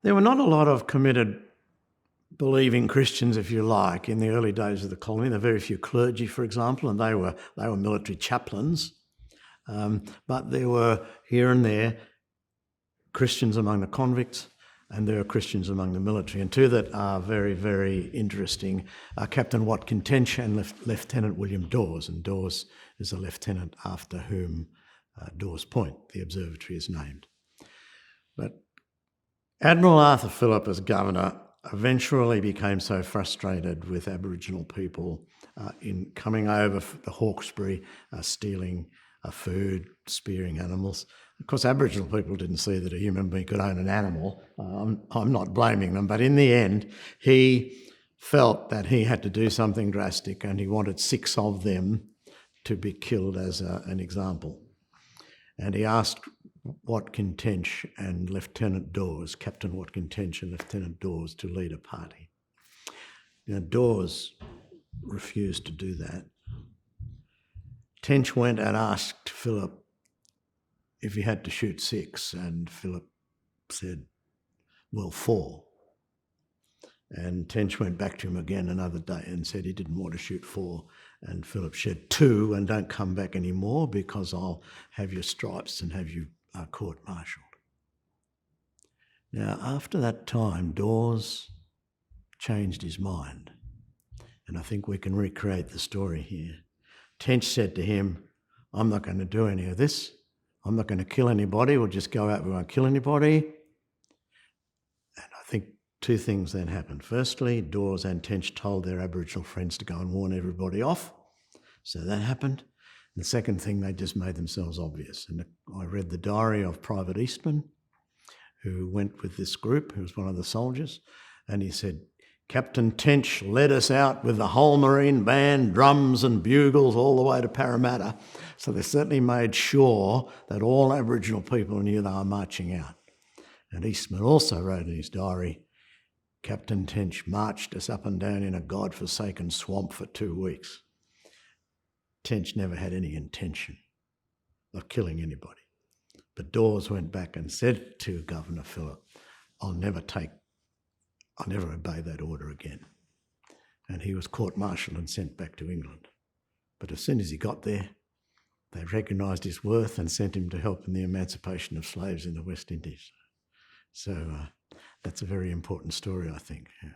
There were not a lot of committed believing Christians, if you like, in the early days of the colony. There were very few clergy, for example, and they were military chaplains. But there were here and there Christians among the convicts, and there are Christians among the military. And two that are very, very interesting are Captain Watkin Tench and Lieutenant William Dawes. And Dawes is a lieutenant after whom Dawes Point, the observatory, is named. But Admiral Arthur Phillip, as governor, eventually became so frustrated with Aboriginal people in coming over the Hawkesbury, stealing food, spearing animals. Of course, Aboriginal people didn't see that a human being could own an animal. I'm not blaming them, but in the end, he felt that he had to do something drastic, and he wanted 6 of them to be killed as an example. And he asked Watkin Tench and Lieutenant Dawes, Captain Watkin Tench and Lieutenant Dawes, to lead a party. Now, Dawes refused to do that. Tench went and asked Phillip if he had to shoot 6, and Phillip said, well, 4. And Tench went back to him again another day and said he didn't want to shoot 4. And Phillip said 2, and don't come back anymore because I'll have your stripes and have you court-martialed. Now, after that time, Dawes changed his mind. And I think we can recreate the story here. Tench said to him, I'm not going to do any of this. I'm not going to kill anybody. We'll just go out, we won't kill anybody. And I think 2 things then happened. Firstly, Dawes and Tench told their Aboriginal friends to go and warn everybody off. So that happened. And the second thing, they just made themselves obvious. And I read the diary of Private Eastman, who went with this group, who was one of the soldiers, and he said, Captain Tench led us out with the whole Marine band, drums and bugles all the way to Parramatta. So they certainly made sure that all Aboriginal people knew they were marching out. And Eastman also wrote in his diary, Captain Tench marched us up and down in a God-forsaken swamp for 2 weeks. Tench never had any intention of killing anybody. But Dawes went back and said to Governor Phillip, I'll never obey that order again. And he was court-martialed and sent back to England. But as soon as he got there, they recognised his worth and sent him to help in the emancipation of slaves in the West Indies. So that's a very important story, I think. Yeah.